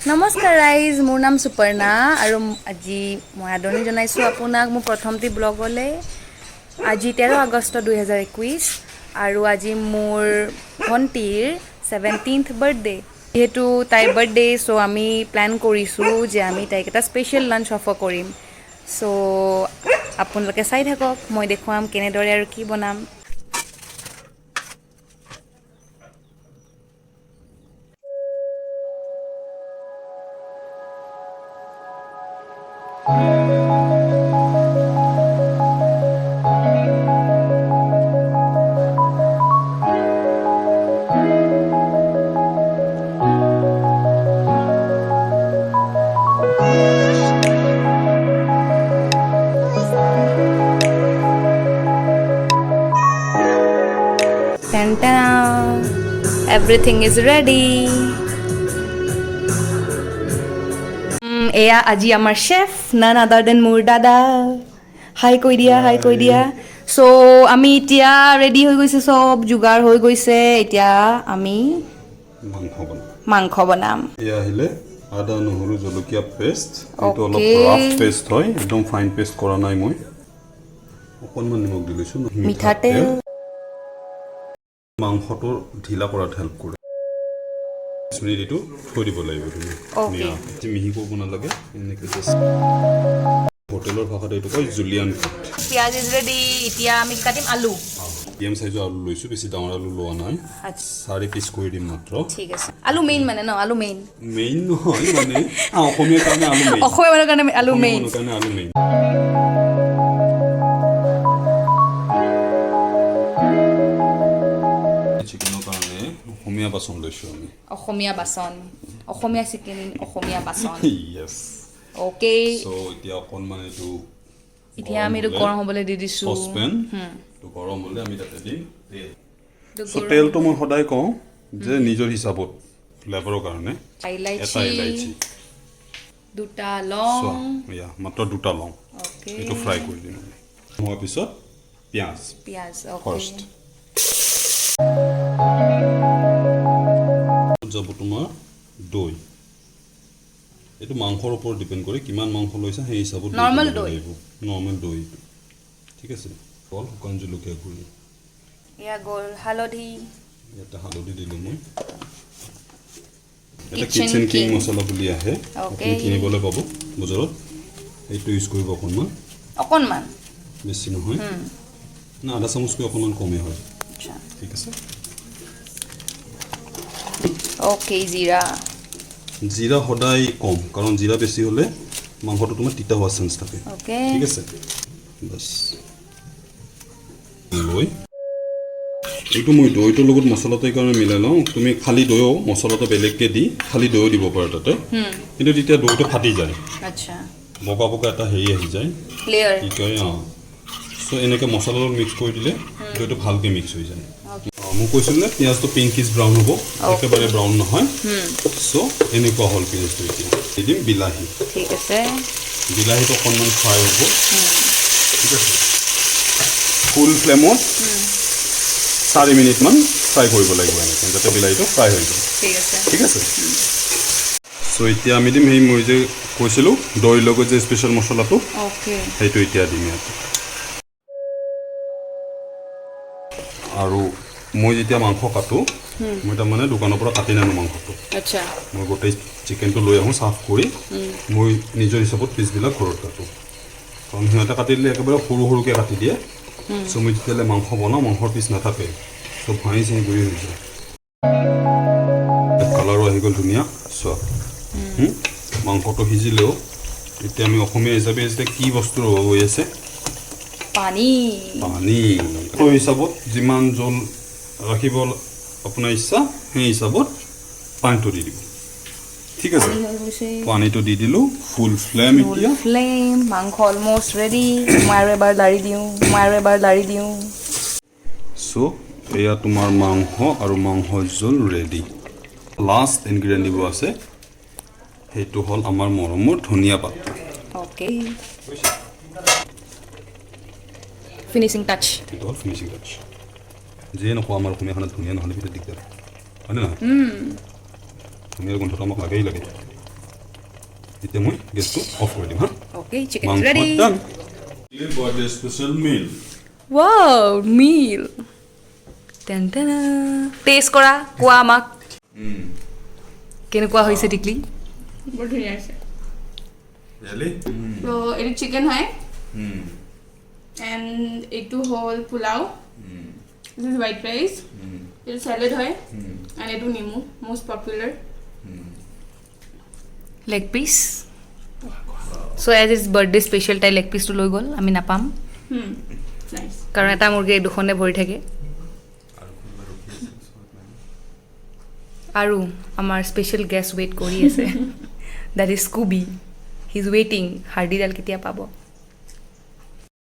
নমস্কাৰ ৰাইজ, মোৰ নাম সুপৰ্ণা আৰু আজি মই আদৰণি জনাইছোঁ আপোনাক মোৰ প্ৰথমটি ব্লগলৈ। আজি 13 আগষ্ট 2021 আৰু আজি মোৰ ভণ্টিৰ 17th বাৰ্থডে। যিহেতু তাইৰ বাৰ্থডে, চ' আমি প্লেন কৰিছোঁ যে আমি তাইক এটা স্পেচিয়েল লাঞ্চ অফাৰ কৰিম। চ' আপোনালোকে চাই থাকক, মই দেখুৱাম কেনেদৰে আৰু কি বনাম। Ta-da! Everything is ready. এয়া আজি আমাৰ চেফ, নান আদাৰ দেন মোৰ দাদা। হাই কৈ দিয়া। চ' আমি এতিয়া ৰেডি হৈ গৈছে, চব যোগাৰ হৈ গৈছে। এতিয়া আমি মাংস বনাম। এয়া আহিলে আদা নহৰু জলকীয়া পেষ্ট। এইটো অলপ ৰাফ পেষ্ট হয়, একদম ফাইন পেষ্ট কৰা নাই মই। অকণমান নিমখ দি লৈছোঁ। মিঠাতেল মাংসটো ঢিলা কৰাত হেল্প কৰে। 5 মিনিট এইটো থৈ দিব লাগিব তুমি। মিহি কৰিব নালাগে, এনেকৈ জাষ্ট হোটেলৰ ভাষাত এইটো কয় জুলিয়ান কাট। পিঁয়াজ ইজ ৰেডি। এতিয়া আমি কাটিম আলু। মিডিয়াম চাইজৰ আলু লৈছোঁ, বেছি ডাঙৰ আলু লোৱা নাই। 4 পিচ কৰি দিম মাত্ৰ। ঠিক আছে। আলু মেইন মানে ন? আলু মেইন নহয় মানে অসমীয়াৰ কাৰণে আলু মেইন। অসমীয়া মানুহৰ কাৰণে আলু মেইন। চিকেনৰ কাৰণে অসমীয়া বাচন লৈছোঁ আমি। অসমীয়া বাচন, অসমীয়া চিকেন, অসমীয়া বাচন। ইয়েছ। অ'কে। চ' এতিয়া অকণমান এইটো এতিয়া আমি এইটো গৰম হ'বলৈ দি দিছোঁ। চচপেন গৰম হ'লে আমি তাতে দিম তেল। চ' তেলটো মই সদায় কওঁ যে নিজৰ হিচাপত ফ্লেভাৰৰ কাৰণে এটা ইলাইচি, 2টা লং, মাত্ৰ 2টা লং। এইটো ফ্ৰাই কৰি দিম। হোৱাৰ পিছত পিঁয়াজ ফাৰ্ষ্ট যাব তোমাৰ দৈ। এইটো মাংসৰ ওপৰত ডিপেণ্ড কৰে, কিমান মাংস লৈছা সেই হিচাপত নৰ্মেল দৈ। ঠিক আছে। কল শুকান জলকীয়া গুড়ি, হালধি, ইয়াতে হালধি দিলোঁ মই। এটা কিচেন কিং মছলা বুলি আহে, আপুনি কিনিবলৈ পাব বজাৰত। সেইটো ইউজ কৰিব অকণমান, বেছি নহয় না, আধা চামুচকৈ অকণমান কমেই হয়। ঠিক আছে। জিৰা সদায় কম, কাৰণ জিৰা বেছি হ'লে মাংসটো তোমাৰ তিতা হোৱাৰ চান্স থাকে। ঠিক আছে। বাছ লৈ এইটো মই দৈটোৰ লগত মছলাটো এইকাৰণে মিলাই লওঁ। তুমি খালি দৈও মছলাটো বেলেগকৈ দি খালি দৈও দিব পাৰা তাতে, কিন্তু তেতিয়া দৈটো ফাটি যায়, বগা এটা হেৰি আহি যায়, কি কয়। চ' এনেকৈ মছলাৰ লগত মিক্স কৰি দিলে দৈটো ভালকৈ মিক্স হৈ যায়। মই কৈছিলোঁ নে পিঁয়াজটো পিংকিছ ব্ৰাউন হ'ব, একেবাৰে ব্ৰাউন নহয়। চ' এনেকুৱা হ'ল পিঁয়াজটো। এতিয়া দি দিম বিলাহী। ঠিক আছে। বিলাহীটো অকণমান ফ্ৰাই হ'ব। ঠিক আছে। ফুল ফ্লেমত 4 মিনিটমান ফ্ৰাই কৰিব লাগিব এনেকৈ, যাতে বিলাহীটো ফ্ৰাই হৈ যায়। ঠিক আছে। চ' এতিয়া আমি দিম সেই মই যে কৈছিলোঁ দৈৰ লগত যে স্পেচিয়েল মছলাটো, সেইটো এতিয়া দিম ইয়াতে। আৰু মই যেতিয়া মাংস কাটোঁ, মই তাৰমানে দোকানৰ পৰা কাটি নানো মাংসটো। মই গোটেই চিকেনটো লৈ আহোঁ চাফ কৰি। মই নিজৰ হিচাপত পিচবিলাক ঘৰত কাটোঁ, কাৰণ সিহঁতে কাটি দিলে একেবাৰে সৰু সৰুকৈ কাটি দিয়ে। চ' মই যেতিয়ালৈ মাংস বনাওঁ, মাংসৰ পিচ নাথাকে, চব ভাঙি চিঙি গুৰি হৈ যায়। কালাৰো আহি গ'ল ধুনীয়া। চোৱা, মাংসটো সিজিলেও এতিয়া আমি অসমীয়া হিচাপে যেতিয়া কি বস্তু হৈ আছে, পানী হিচাপত যিমান জল ৰাখিব আপোনাৰ ইচ্ছা, সেই হিচাপত পানীটো দি দিব। ঠিক আছে। পানীটো দি দিলোঁ, ফুল ফ্লেম। এতিয়া মাংস অলমষ্ট ৰেডি। মই আৰু এবাৰ লাৰি দিওঁ। চ' এয়া তোমাৰ মাংস আৰু মাংসৰ জোল ৰেডি। লাষ্ট ইনগ্ৰিডিয়েণ্ট দিব আছে, সেইটো হ'ল আমাৰ মৰমৰ ধনিয়া পাত। Finishing touch. এইটো হ'ল ফিনিচিং টাচ। যিয়ে নকওঁ, আমাৰ অসমীয়া খানাত ধনিয়া নহ'লে পিছত দিগদাৰ হয়নে নহয়? ধনিয়াৰ গোন্ধটো আমাক লাগেই লাগে। এতিয়া মই গেছটো অফ কৰি দিম হা Okay, chicken is মাংস ready. done. Your birthday special meal. Wow, meal. Tan tan. Taste কৰা কোৱা আমাক কেনেকুৱা হৈছে টিকলি বৰ ধুনীয়া আছে Really? তো এইটো চিকেন হয় এণ্ড এইটো হ'ল pulao dish is white rice এইটো চেলাড হয় এণ্ড এইটো নেমু most popular leg piece so' as is birthday special তাই লেগ পিচটো লৈ গ'ল আমি নাপাম নাইচ কাৰণ এটা মুৰ্গী দুখনে ভৰি থাকে আৰু আমাৰ স্পেচিয়েল গেষ্ট ৱেইট কৰি আছে that is Scooby he is ৱেইটিং হাৰ্ডিডাল কেতিয়া পাব